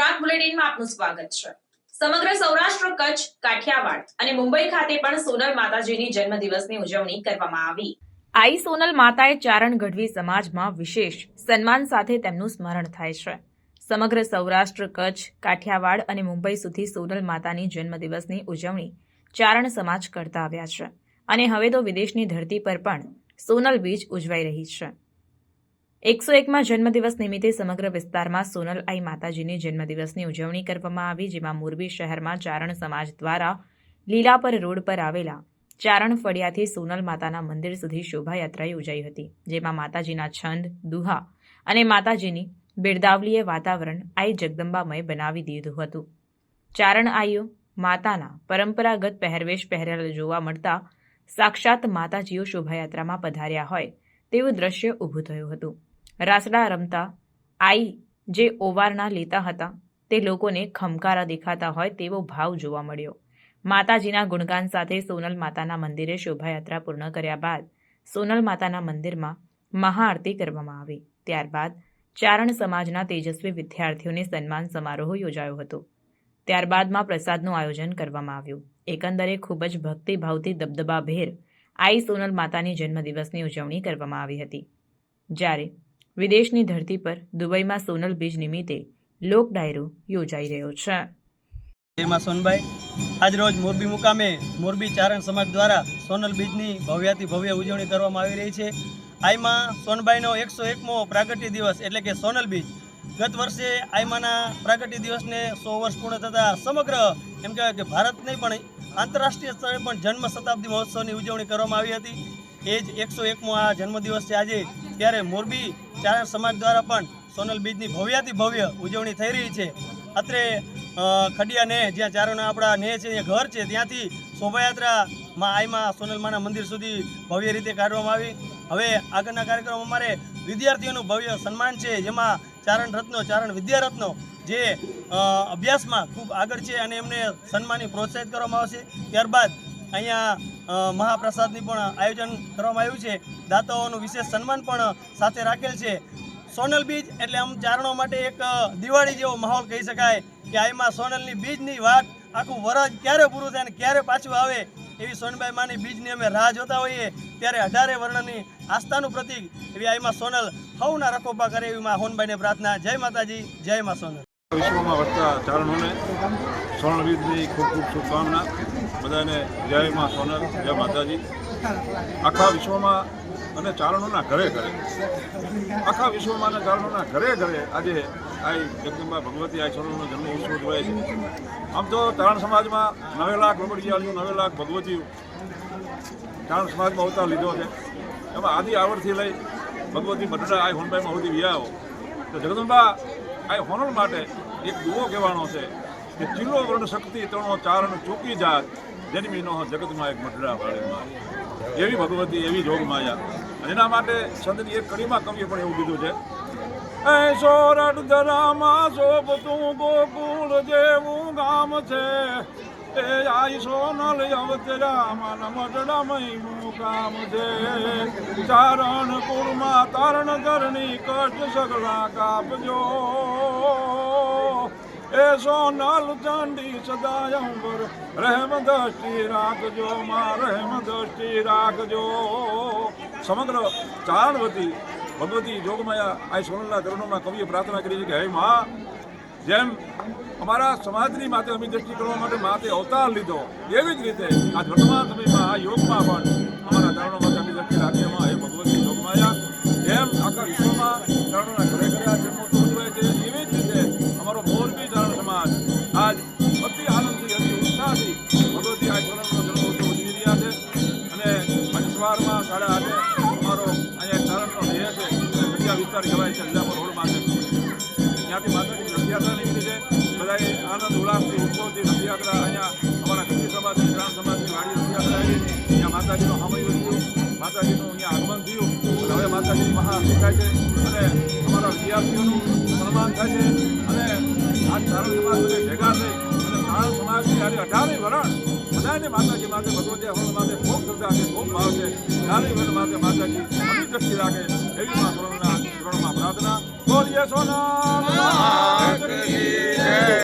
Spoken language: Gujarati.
ગુજરાત બુલેટિનમાં આપનું સ્વાગત છે। સમગ્ર સૌરાષ્ટ્ર, કચ્છ, કાઠિયાવાડ અને મુંબઈ ખાતે પણ સોનલ માતાજીની જન્મદિવસની ઉજવણી કરવામાં આવી। આઈ સોનલ માતાએ ચારણ ગઢવી સમાજમાં વિશેષ સન્માન સાથે તેમનું સ્મરણ થાય છે। સમગ્ર સૌરાષ્ટ્ર, કચ્છ, કાઠિયાવાડ અને મુંબઈ સુધી સોનલ માતાની જન્મદિવસની ઉજવણી ચારણ સમાજ કરતા આવ્યા છે અને હવે તો વિદેશની ધરતી પર પણ સોનલ બીજ ઉજવાઈ રહી છે। 101માં જન્મદિવસ નિમિત્તે સમગ્ર વિસ્તારમાં સોનલ આઈ માતાજીની જન્મદિવસની ઉજવણી કરવામાં આવી, જેમાં મોરબી શહેરમાં ચારણ સમાજ દ્વારા લીલાપર રોડ પર આવેલા ચારણ ફળિયાથી સોનલ માતાના મંદિર સુધી શોભાયાત્રા યોજાઈ હતી, જેમાં માતાજીના છંદ, દુહા અને માતાજીની બિરદાવલીએ વાતાવરણ આઈ જગદંબામય બનાવી દીધું હતું। ચારણ આઈઓ માતાના પરંપરાગત પહેરવેશ પહેરેલ જોવા મળતા સાક્ષાત માતાજીઓ શોભાયાત્રામાં પધાર્યા હોય તેવું દ્રશ્ય ઊભું થયું હતું। રાસડા રમતા આઈ જે ઓવારણા લેતા હતા તે લોકોને ખમકારા દેખાતા હોય તેવો ભાવ જોવા મળ્યો। માતાજીના ગુણગાન સાથે સોનલ માતાના મંદિરે શોભાયાત્રા પૂર્ણ કર્યા બાદ સોનલ માતાના મંદિરમાં મહાઆરતી કરવામાં આવી। ત્યારબાદ ચારણ સમાજના તેજસ્વી વિદ્યાર્થીઓને સન્માન સમારોહ યોજાયો હતો। ત્યારબાદમાં પ્રસાદનું આયોજન કરવામાં આવ્યું। એકંદરે ખૂબ જ ભક્તિભાવથી દબદબાભેર આઈ સોનલ માતાની જન્મદિવસની ઉજવણી કરવામાં આવી હતી, જ્યારે વિદેશની ધરતી પર દુબઈમાં સોનલ બીજ નિમિત્તે લોક ડાયરો યોજાઈ રહ્યો છે। એમાં સોનભાઈ આજ રોજ મોરબી મુકામે મોરબી ચારણ સમાજ દ્વારા સોનલ બીજની ભવ્યાતિ ભવ્ય ઉજવણી કરવામાં આવી રહી છે। આઈમાં સોનભાઈનો 101મો પ્રાગટ્ય દિવસ એટલે કે સોનલ બીજ। ગત વર્ષે આઈમાના પ્રાગટ્ય દિવસને 100 વર્ષ પૂર્ણ થતાં સમગ્ર એમ કહેવાય કે ભારત નહીં પણ આંતરરાષ્ટ્રીય સ્તરે પણ જન્મ શતાબ્દી મહોત્સવની ઉજવણી કરવામાં આવી હતી। એ જ 101મો આ જન્મદિવસ છે આજે, ત્યારે મોરબી ચારણ સમાજ દ્વારા પણ સોનલ બીજની ભવ્યાતિ ભવ્ય ઉજવણી થઈ રહી છે। અત્રે ખડિયા ને જ્યાં ચારણો આપણા ને છે એ ઘર છે ત્યાંથી શોભાયાત્રામાં આઈમાં સોનલમાના મંદિર સુધી ભવ્ય રીતે કાઢવામાં આવી। હવે આગળના કાર્યક્રમ અમારે વિદ્યાર્થીઓનું ભવ્ય સન્માન છે, જેમાં ચારણ રત્નો, ચારણ વિદ્યારત્નો જે અભ્યાસમાં ખૂબ આગળ છે અને એમને સન્માની પ્રોત્સાહિત કરવામાં આવશે। ત્યારબાદ અહીંયા મહાપ્રસાદની પણ આયોજન કરવામાં આવ્યું છે। દાતાઓનું વિશેષ સન્માન પણ સાથે રાખેલ છે। સોનલ બીજ એટલે આમ ચારણો માટે એક દિવાળી જેવો માહોલ કહી શકાય કે આઈમાં સોનલની બીજની વાત આખું વરસ ક્યારે પૂરું થાય અને ક્યારે પાછું આવે એવી સોનબાઈ માની બીજની અમે રાહ જોતા હોઈએ। ત્યારે 18 વર્ણની આસ્થાનું પ્રતીક એવી આઈમાં સોનલ સૌના રખોપા કરે એવી માં હોનબાઈને પ્રાર્થના। જય માતાજી, જય માં સોનલ। વિશ્વમાં વસતા ચારણોને સોનલ બીજની ખૂબ ખૂબ શુભકામના। બધાને જય માં સોનલ, જય માતાજી। આખા વિશ્વમાં અને ચારણોના ઘરે ઘરે, આખા વિશ્વમાં અને ચારણોના ઘરે ઘરે આજે આઈ જગદંબા ભગવતી આઈ સોનલનો જન્મ ઉત્સવ ઉજવાય છે। આમ તો ચારણ સમાજમાં 9 લાખ વગડિયાળીઓ, 9 લાખ ભગવતીઓ ચારણ સમાજમાં અવતાર લીધો છે। એમાં આદિ આવડથી લઈ ભગવતી મઢડા આઈ હોનબાઈમાં સુધી વ્યાવો તો જગદંબા આઈ હોનલ માટે એક દુઓ કહેવાનો છે કે ચિલ્લો વર્ણ શક્તિ તણો ચારણ ચૂકી જાત જન્મી નો જગતમાં એક મઢડા વાળેમાં। એવી ભગવતી, એવી જોગ માયા। અને એના માટે સંતની એક કડીમાં કવિએ પણ એવું કીધું છે, એ સોરઠ ધરામાં શોભતું ગોકુળ જેવું ગામ છે, એ આઈ સોનલ અવતરામાં મઢડામય મુકામ છે। ચારણ કુળમાં તારણ ધરણી કષ્ટ સગળા કાપજો, એ સોનલ ચંડી સદાય ઉપર રહેમ દ્રષ્ટિ રાખજો, માં રહેમ દ્રષ્ટિ રાખજો। સમગ્ર ચારણવતી ભગવતી જોગમાયા આ સોનલના ચરણોમાં કવિએ પ્રાર્થના કરી છે કે હે માં, જેમ અમારા સમાજની માથે અમી દ્રષ્ટિ કરવા માટે માથે અવતાર લીધો, એવી જ રીતે આ વર્તમાન સમયમાં આ યોગમાં પણ અમારા ચારણોમાં અમી દ્રષ્ટિ રાખીમાં હે ભગવતી જોગમાયા। જેમ આખા વિશ્વમાં ચારણોના ઘરે ઘરે આ જન્મોત્સવ ઉજવાય છે, એવી જ રીતે અમારો મોરબી ચારણ સમાજ આજ અતિ આનંદથી, અતિ ઉત્સાહથી ભગવતી આ સોનલનો જન્મોત્સવ ઉજવી રહ્યા છે। અને આજે સવારમાં 8:30 અમારો અહીંયા ચારણનો રહે છે, ભજીયા વિસ્તાર કહેવાય છે, લીલાપર રોડમાં છે, ત્યાંથી માતાજીની રથયાત્રા નીકળી છે। બધાએ આનંદ ઉલ્લાસથી, ઉત્સવથી રથયાત્રા અહીંયા અમારા કચ્છી સમાજની, ચારણ સમાજની વાડી રથયાત્રા આવી, ત્યાં માતાજીનો સામૈયું થયું, માતાજીનું અહીંયા આગમન થયું અને હવે માતાજીની મહાઆરતી થાય છે અને અમારા વિદ્યાર્થીઓનું સન્માન થાય છે। અને આ ચારણ સમાજ બધે ભેગા થઈ અને ચારણ સમાજની આજે 18 વરણ બધાને માતાજી માથે, ભગવતી હરણ માથે ખૂબ શ્રદ્ધા છે, ખૂબ ભાવ છે। 18 વરણ માથે માતાજી અમી દ્રષ્ટિ રાખે એવી માં સોનલના ચરણોમાં પ્રાર્થના। બોલીએ સોનલ